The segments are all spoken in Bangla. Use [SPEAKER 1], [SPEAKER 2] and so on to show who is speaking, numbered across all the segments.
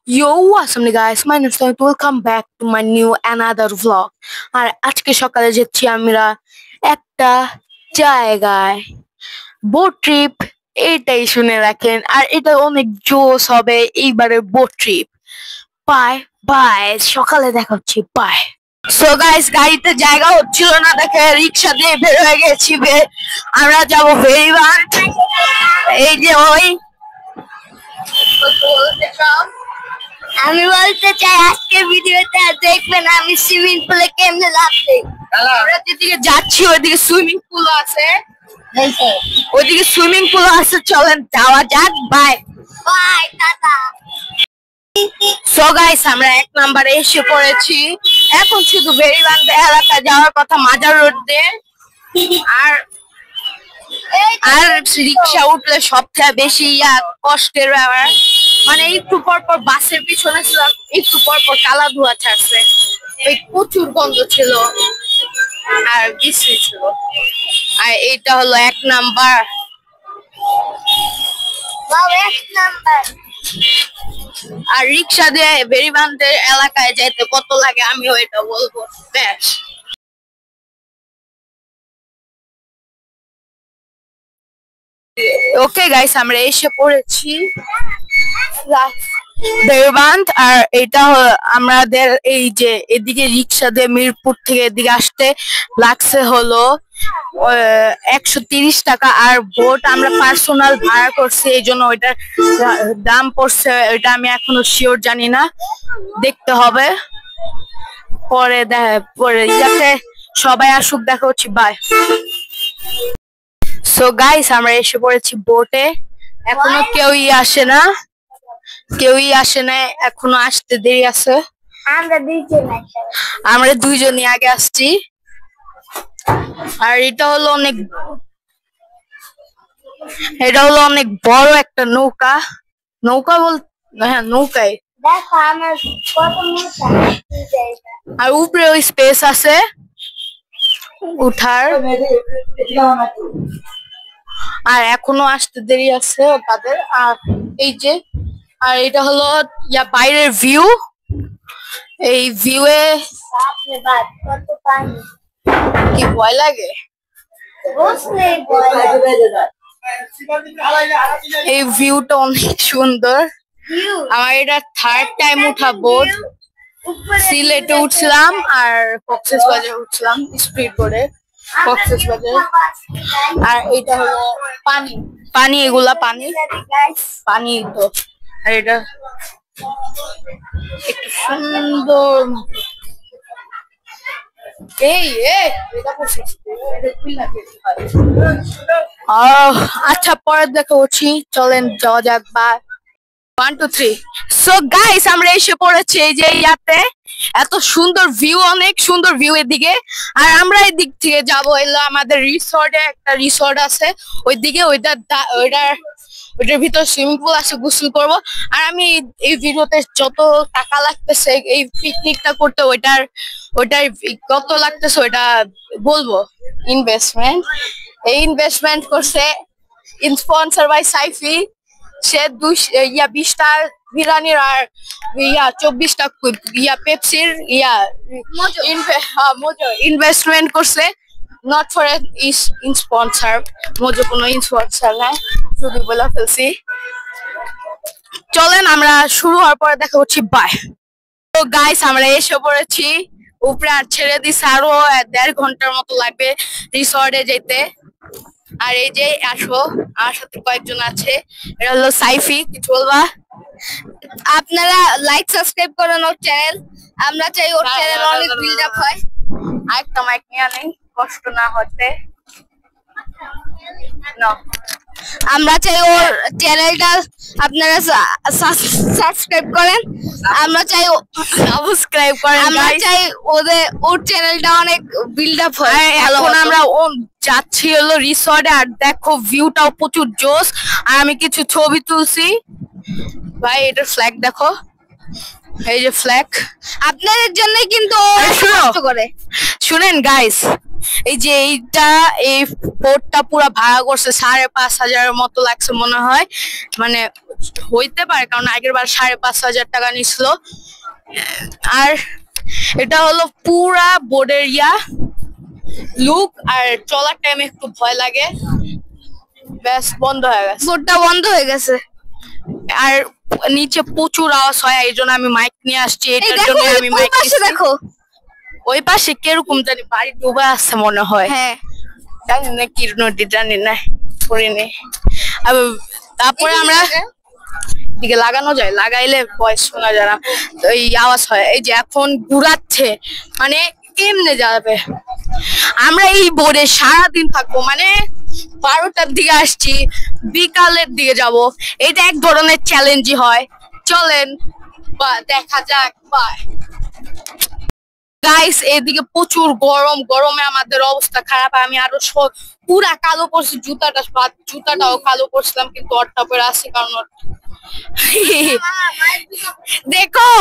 [SPEAKER 1] Yo, what's up guys? My name is Sahit. Welcome back to my new another vlog. আর আজকে সকালে যাচ্ছি আমরা একটা জায়গায় বোট ট্রিপ। এটাই শুনে রাখেন, আর এটা অনেক জোস হবে এইবারে বোট ট্রিপ। বাই বাই, সকালে দেখা হচ্ছে, বাই। সো গাইস, গাড়িতে জায়গা হচ্ছিল না দেখে রিক্সা দিয়ে বের হয়ে গেছি। আমরা যাবো ভেরিবান্ট। এই যে ওই
[SPEAKER 2] আমি বলতে চাই আজকের ভিডিওতে দেখবেন আমি সুইমিং পুলে কেমনে লাফ দিই।
[SPEAKER 1] আমরা যেদিকে যাচ্ছি ওইদিকে সুইমিং পুল আছে, ওইদিকে সুইমিং পুল আছে, চলেন যাওয়া যাক। Bye
[SPEAKER 2] bye, tata.
[SPEAKER 1] So guys, আমরা 1 নম্বরে এসে পড়েছি। এখন শুধু ভেরিবান্ট এলাকা যাওয়ার কথা, মাজার রোড দিয়ে। আর রিক্সা উঠলে সবচেয়ে বেশি কষ্টের ব্যাপার, মানে একটু পর পর বাসের পিছনে ছিলাম, একটু পর পর কালা ধোঁয়া ছাড়ছে, প্রচুর গন্ধ ছিল আর বৃষ্টি ছিল। আর এইটা হলো 1 নাম্বার। আর রিক্সা দিয়ে ভেরিবান্টের এলাকায় যাইতে কত লাগে আমি ওইটা বলবো। ব্যাস, ওকে গাইস, আমরা এসে পড়েছি ভেরিবান্ট। আর এটা আমাদের এই যে এদিকে রিক্সা দিয়ে মিরপুর থেকে এদিকে আসতে লাগছে হলো 130 টাকা। আর বোট আমরা পার্সোনাল ভাড়া করছি, এই জন্য ওইটার দাম পড়ছে, ওইটা আমি এখনো শিওর জানি না, দেখতে হবে পরে। পরে যাতে সবাই আসুক, দেখা হচ্ছে, বাই। সো গাইস, আমরা এসে পড়েছি বোটে। এখনো কেউই আসে না, এখনো আসতে দেরি আছে। আমরা দুইজনই আগে আসছি। আর এটা হলো অনেক বড় একটা নৌকা। হ্যাঁ, নৌকায়। আর উপরে ওই স্পেস আছে উঠার। আর এখনো আসতে দেরি আছে তাদের। আর এই যে, আর এটা হলো বাইরের ভিউ। এই ভিউয়ে কি ভয় লাগে? এই ভিউটা অনেক সুন্দর। আমার এটা 3rd টাইম উঠা বোট। সিলেটে উঠছিলাম আর কক্সবাজারে উঠছিলাম স্পিড বোটে, কক্সবাজারে। আর এটা হলো পানি, এগুলা পানি তো। আর এটা একটু সুন্দর। আচ্ছা, পরে দেখা হচ্ছি, চলেন যাওয়া যাক। বা 1 2 3। সো গাইস, আমরা এসে পড়েছি এই যে ইয়াতে। এত সুন্দর ভিউ, অনেক সুন্দর ভিউ এদিকে। আর আমরা এদিক থেকে যাবো এলো আমাদের রিসর্টে, একটা রিসর্ট আছে ওইদিকে। ওইটার ভিতর সুইমিং পুল আছে, গোসল করবো। আর আমি এই ভিডিওতে যত টাকা লাগতেছে এই পিকনিকটা করতে, ওইটার কত লাগতেছে ওইটা বলবো। ইনভেস্টমেন্ট করছে স্পন্সর বাই সাইফি। সে 20টা বিরিয়ানির আর 24টা পেপসির ইনভেস্টমেন্ট করছে। নট ফর স্পন্সর, মজো কোনো স্পন্সর নাই, শুধু বলে ফেলছি। চলেন আমরা শুরু হওয়ার পরে দেখা হচ্ছে, বাই। তো গাইস, আমরা এসে পড়েছি উপরে। আর ছেড়ে দিছে, আরো 1.5 ঘন্টার মতো লাগবে রিসর্টে যেতে। আর এই যে আসো, আমার সাথে কয়েকজন আছে। এটা হলো সাইফি, কিছু বলবা?
[SPEAKER 2] আপনারা লাইক সাবস্ক্রাইব করেন ওর চ্যানেল। আমরা চাই ওর চ্যানেল অনেক বিল্ড আপ হয়।
[SPEAKER 1] আরেকটা মাইক নিয়ে নেই, কষ্ট না হতে।
[SPEAKER 2] আমরা চাই ওর চ্যানেলটা আপনারা সাবস্ক্রাইব করেন। আমরা চাই
[SPEAKER 1] সাবস্ক্রাইব করেন।
[SPEAKER 2] আমরা চাই ওর চ্যানেলটা অনেক বিল্ড আপ হয়।
[SPEAKER 1] এখন আমরা যাচ্ছি হলো রিসর্টে। আর দেখো ভিউটাও প্রচুর জোস। আর আমি কিছু ছবি তুলছি ভাই। এটার ফ্ল্যাগ দেখো, এই যে ফ্ল্যাগ।
[SPEAKER 2] আপনাদের জন্য কিন্তু কষ্ট করে।
[SPEAKER 1] শুনেন গাইস, এই যে এই পোর্টটা পুরো ভাড়া করছে 5,500 মতো লাগছে মনে হয়, মানে হইতে পারে কারণ আগের বার 5,500 টাকা নিছিল। আর এটা হলো পুরা বোর্ডের লুক, আর চলার টাইমে একটু ভয় লাগে। ব্যাস বন্ধ হয়ে গেছে,
[SPEAKER 2] বোর্ডটা বন্ধ হয়ে গেছে।
[SPEAKER 1] আর নিচে প্রচুর আওয়াজ হয়, এই জন্য আমি মাইক নিয়ে আসছি। এটার জন্য আমি মাইক
[SPEAKER 2] দেখো
[SPEAKER 1] ওই পাশে কিরকম জানি বাড়ি ডুবে আছে মনে হয়।
[SPEAKER 2] হ্যাঁ
[SPEAKER 1] জানি না কি নদী, জানি না পড়িনি। তারপরে আমরা দিকে লাগানো যায়, লাগাইলে ভয়েস শোনা যায় না, এই আওয়াজ হয়। এই যে এখন ঘুরাচ্ছে, মানে কেমনে যাবে। আমরা এই বোর্ডে সারাদিন থাকবো, মানে 12টার দিকে আসছি, বিকালের দিকে যাব। এটা এক ধরনের চ্যালেঞ্জই হয়। চলেন বা দেখা যাক। গাইস এদিকে প্রচুর গরম, গরমে আমাদের অবস্থা খারাপ। আমি আরো পুরা কালো করছি, জুতাটাও কালো করছিলাম, কিন্তু অটটা পরে আসছি কারণ দেখো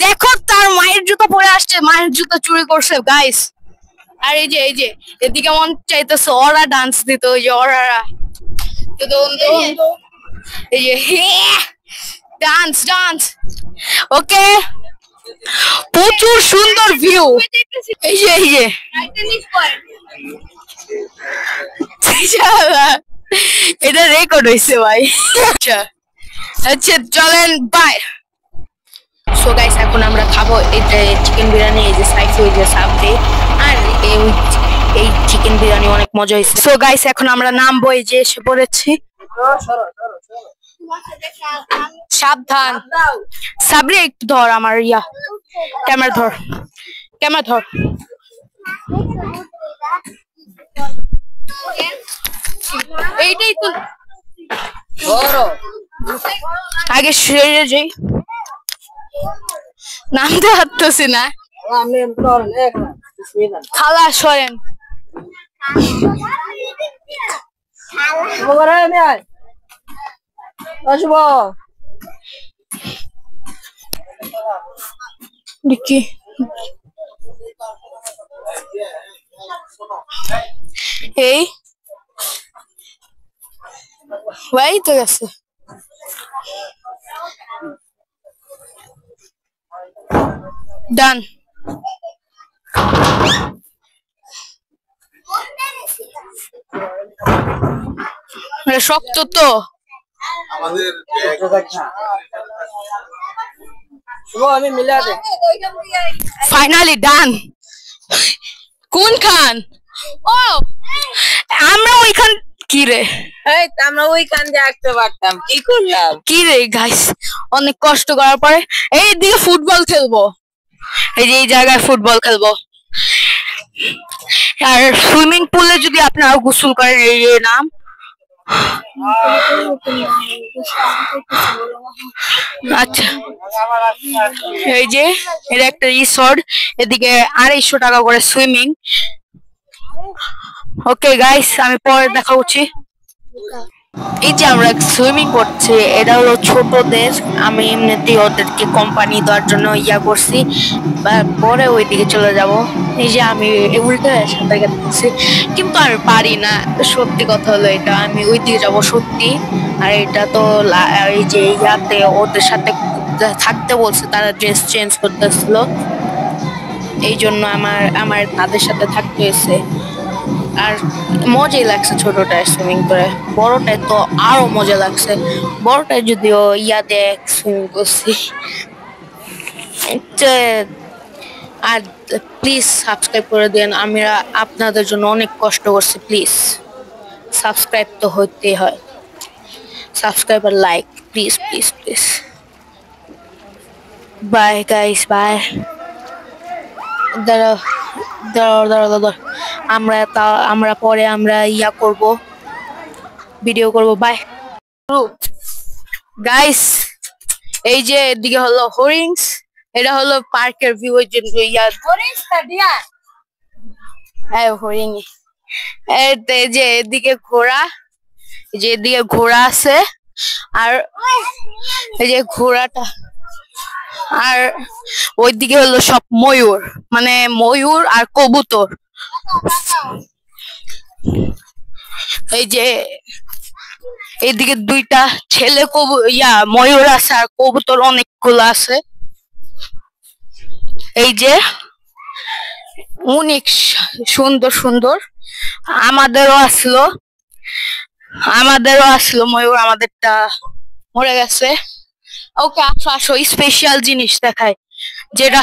[SPEAKER 1] দেখো তার মায়ের জুতা পরে আসছে, মায়ের জুতা চুরি করছে গাইস। আর এই যে এদিকে মন চাইতেছে ওরা ডান্স দিত, ওই যে ওরা এই যে ডান্স ডান্স। ওকে, প্রচুর সুন্দর ভিউ। এই যে এটা রেকর্ড হয়েছে ভাই। আচ্ছা চলেন বাই। সো গাইস এখন আমরা খাবো এই যে চিকেন বিরিয়ানি, এই যে সাইড ওই যে সামনে, আর এই চিকেন বিরিয়ানি অনেক মজা হয়েছে। সো গাইস এখন আমরা নামবো, এই যে এসে পড়েছি। সাবধান সাবরি, একটু ধর আমার ক্যামেরা ধর, ক্যামেরা ধর। এইটাই তো আগে সেরে যাই, নামতে পারতেছি না। খালা সরেন। দেখি এই ভাই তো গেছে। ডান। শক্ত তো ফাইনালি ডান। কোন খান? ও আমরা ওইখান, কি রে
[SPEAKER 3] আমরা ওইখান দিয়ে আসতে পারতাম, কি করলাম?
[SPEAKER 1] কি রে গাইস, অনেক কষ্ট করার পরে এই দিকে ফুটবল খেলবো, এই যে এই জায়গায় ফুটবল খেলবো। আর সুইমিং পুলে যদি আপনারা গোসল করেন, এই নাম আচ্ছা। এই যে এটা একটা রিসর্ট, এদিকে 250 টাকা করে সুইমিং। ওকে গাইস আমি পরে দেখা হচ্ছে। এই যে আমরা সুইমিং করছি, এটা হলো ছোটদের, আমি এমনিতেই ওদেরকে কোম্পানি দেওয়ার জন্য করছি, পরে ওইদিকে চলে যাব। এই যে আমি উল্টে সাঁতার কাটতেছি, কিন্তু আমি পারি না, সত্যি কথা হলো এটা, আমি ওইদিকে যাব সত্যি। আর এটা তো এই যে ওদের সাথে থাকতে বলছে, তারা ড্রেস চেঞ্জ করতেছিল, এই জন্য আমার তাদের সাথে থাকতে হয়েছে। আর মজাই লাগছে ছোটটায় সুইমিং করে, বড়টায় তো আরো মজা লাগছে। বড়টায় যদিও দেখ সুইমিং করছি। আর প্লিজ সাবস্ক্রাইব করে দেন, আমরা আপনাদের জন্য অনেক কষ্ট করছি, প্লিজ সাবস্ক্রাইব তো হতেই হয়, সাবস্ক্রাইব আর like please please please. Bye guys, bye. দাঁড়াও আমরা পরে আমরা করব, ভিডিও করব। Bye guys. এই যে এদিকে হলো হরিংস, এটা হলো পার্কের ভিউ, ওই যে হরিং। এই যে এদিকে ঘোড়া, এই যে এদিকে ঘোড়া আছে, আর এই যে ঘোড়াটা, আর ওইদিকে হলো সব ময়ূর, মানে ময়ূর আর কবুতর। এই যে এইদিকে দুইটা ছেলে ময়ূর আছে আর কবুতর অনেকগুলো আছে। এই যে অনেক সুন্দর সুন্দর আমাদেরও আসলো ময়ূর, আমাদেরটা মরে গেছে। ওকে আসো আসো, স্পেশাল জিনিস দেখায় যেটা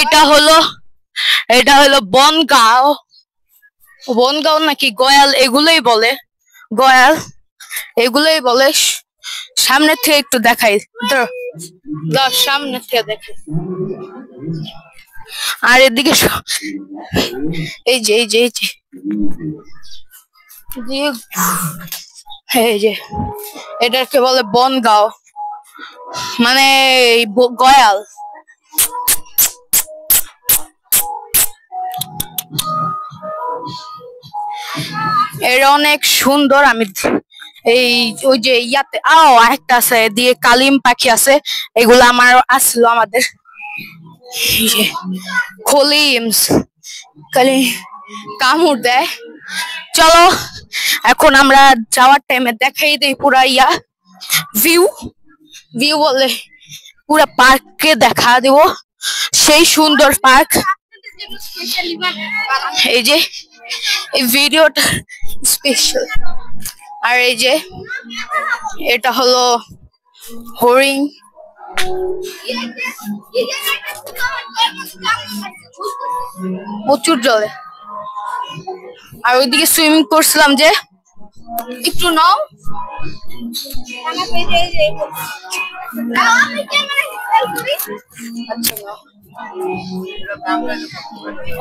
[SPEAKER 1] এটা হলো বনগাঁও নাকি গয়াল এগুলোই বলে। সামনে থেকে একটু দেখাই, সামনে থেকে দেখাই। আর এদিকে এই যে এটাকে বলে বনগাঁও, মানে গয়াল। এটা অনেক সুন্দর। আমি ওই যে ইয়াতে একটা আছে, দিয়ে কালিম পাখি আছে, এগুলো আসলো আমাদের কামড় দেয়। চলো এখন আমরা যাওয়ার টাইমে দেখাই দিই পুরা ভিউ বলে পুরা পার্ককে দেখা দিব, সেই সুন্দর পার্ক। এই যে এই ভিডিওটা স্পেশাল। আর এই যে এটা হলো হরিণ, প্রচুর জলে। আর ওইদিকে সুইমিং করছিলাম, যে একটু নাও।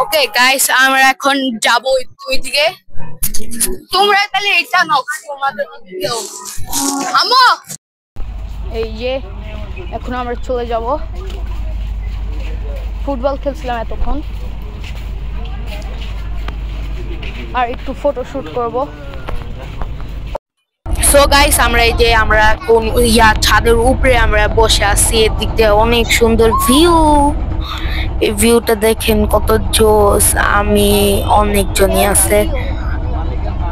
[SPEAKER 1] ওকে গাইস, আমরা এখন যাবো ওইদিকে। তোমরা তাহলে এটা নাও, এই যে এখন আমরা চলে যাব। ফুটবল খেলছিলাম এতক্ষণ, আর একটু ফটোশুট করব। সো গাইস, আমরা ছাদের উপরে আমরা বসে আছি। এদিক দিয়ে অনেক সুন্দর ভিউ, এই ভিউটা দেখেন কত জোস। আমি অনেকজনই আছে,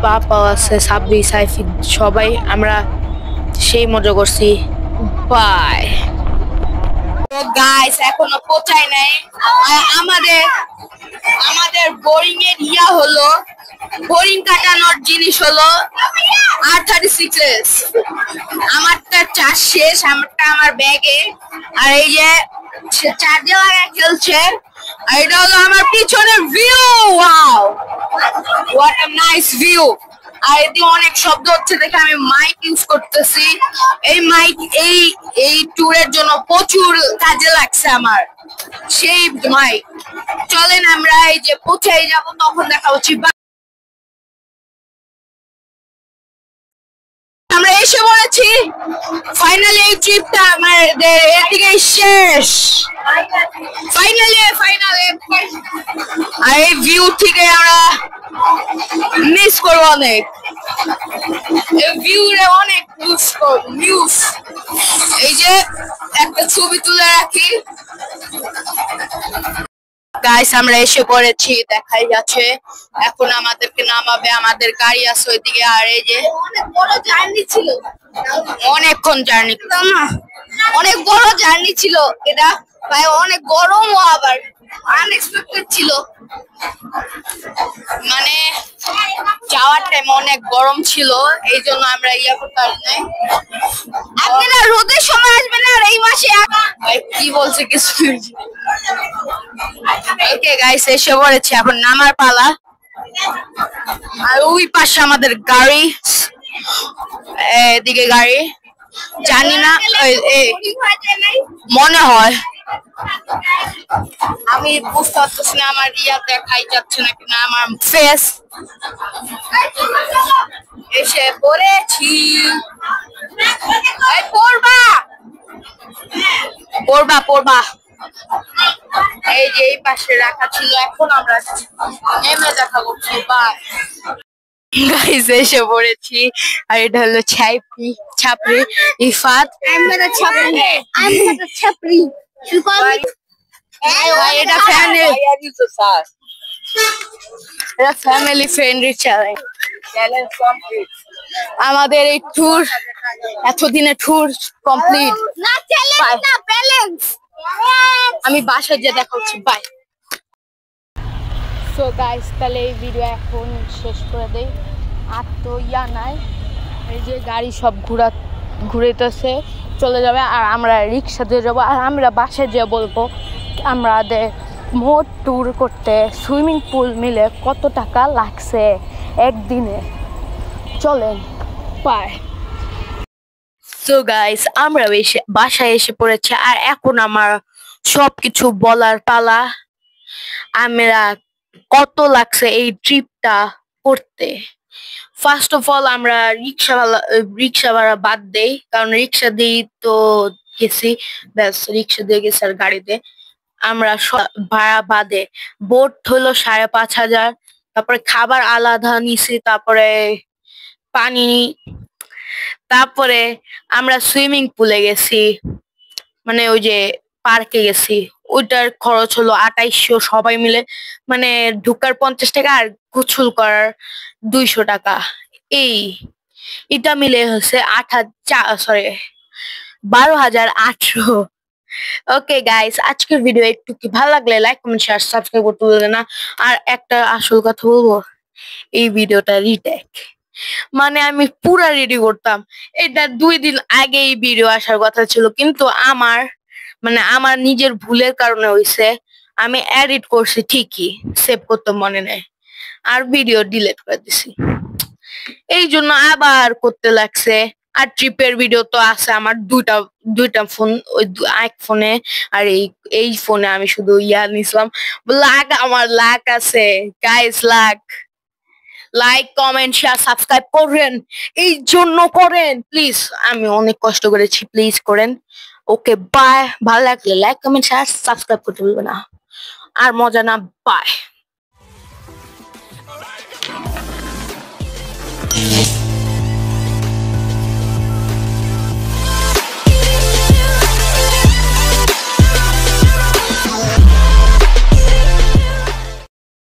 [SPEAKER 1] পাপাও আছে, সাব্বির, সাইফিন, সবাই আমরা সেই মজা করছি। বাই। তো গাইস এখনো পৌঁছায় নাই। আমাদের বোরিং এর হলো বোরিং কাটানোর জিনিস হলো R36s। আমারটা চার্জ শেষ, আমার ব্যাগে। আর এই যে চার্জে লাগায় খেলছে। আর এটা হলো আমার পিছনের view. Wow, what a nice view. আর এদিকে অনেক শব্দ হচ্ছে দেখে আমি মাইক ইউজ করতেছি। এই মাইক এই ট্যুরের জন্য প্রচুর কাজে লাগছে আমার, সেই মাইক। চলেন আমরা এই যে পৌঁছে যাব, তখন দেখা হচ্ছে। আমরা এসে বলেছি ফাইনালি, এই ট্রিপটা আমাদের এদিকে শেষ। ফাইনালি আর এই ভিউ থেকে আমরা মিস করবো অনেক। এই ভিউরে অনেক মিস। এই যে একটা ছবি তুলে রাখি। গাইস আমরা এসে পড়েছি, দেখাই যাচ্ছে। এখন আমাদেরকে নামাবে, আমাদের গাড়ি আছে ওইদিকে। আর এই যে অনেক বড় জার্নি ছিল, অনেকক্ষণ জার্নি, অনেক বড় জার্নি ছিল এটা ভাই। অনেক গরমও আবার আনএক্সপেক্টেড ছিল, মানে যাওয়ার টাইম অনেক গরম ছিল, এই জন্য আমরা করতে পারি নাই। আপনারা রোদের সময় আসবেন আর এই মাসে কি বলছে কিছু। ওকে গাইস, এসে পড়েছি, এখন নামার পালা। আর ওই পাশে আমাদের গাড়ি, এদিকে গাড়ি, জানি না, মনে হয়। আমি বুঝতে পারতেছি না আমার দেখাই যাচ্ছে নাকি না আমার ফেস। এসে পড়েছি। পড়বা। এই যে এই পাশে রাখা ছিল, এখন আমরা নেমে দেখা করছি। গাইস এসে পড়েছি, আর এটা হলো ছাপরি Ifat.
[SPEAKER 2] I'm not a chapri. You call me?
[SPEAKER 1] ভাই এটা family,
[SPEAKER 3] Why are you so sad?
[SPEAKER 1] এটা family friendly challenge.
[SPEAKER 3] Challenge complete.
[SPEAKER 1] আমাদের এই ট্যুর, এতদিনের ট্যুর কমপ্লিট।
[SPEAKER 2] না চ্যালেঞ্জ না ব্যালেন্স।
[SPEAKER 1] আমি বাসায় যে দেখা হচ্ছে, বাই। সো গাইস, তাহলে এই ভিডিও এখন শেষ করে দেই। আর তো ইয়া নাই, এই যে গাড়ি সব ঘুরাইতেছে, চলে যাবে। আর আমরা রিক্সা দিয়ে যাবো। আর আমরা বাসায় যেয়ে বলবো আমাদের মোট ট্যুর করতে সুইমিং পুল মিলে কত টাকা লাগছে একদিনে। চলেন, বাই। সো গাইস, আমরা বাসায় এসে পড়েছি। আর এখন আমার সবকিছু বলার পালা। আমরা কত লাগছে এই ট্রিপটা করতে। ফার্স্ট অফ অল আমরা রিক্সা ভাড়া বাদ দেই, কারণ রিক্সা দিয়ে তো গেছি, ব্যাস রিক্সা দিয়ে গেছি আর গাড়িতে। আমরা ভাড়া বাদে বোট হলো 5,500, তারপরে খাবার আলাদা নিছি, তারপরে পানি, তারপরে আমরা সুইমিং পুলে গেছি, মানে ওই যে পার্কে গেছি, ওইটার খরচ হলো 2800 সবাই মিলে, মানে ঢুকার 50 টাকা আর গোসল করার 200 টাকা। এটা মিলে হচ্ছে 12,800। ওকে গাইস, আজকের ভিডিও একটু কি ভালো লাগলে লাইক কমেন্ট শেয়ার সাবস্ক্রাইব করতে ভুলবেন না। আর একটা আসল কথা বলবো, এই ভিডিওটা রিটেক, মানে আমি পুরা রেডি করতাম, এটা 2 দিন আগে এই ভিডিও আসার কথা ছিল, কিন্তু আমার নিজের ভুলের কারণে হইছে। আমি এডিট করছি ঠিকই, সেভ করতে মনে নেই, আর ভিডিও ডিলিট করে দিছি, এই জন্য আবার করতে লাগছে। আর ট্রিপের ভিডিও তো আছে আমার দুইটা ফোন, ওই এক ফোনে, আর এই ফোনে আমি শুধু নিছিলাম। আমার লাক আছে guys, like comment share subscribe করেন, এই জন্য করেন প্লিজ, আমি অনেক কষ্ট করেছি, প্লিজ করেন। ওকে বাই, ভালো লাগলে লাইক কমেন্ট শেয়ার সাবস্ক্রাইব করতে ভুলবেন না। আর মজা না, বাই।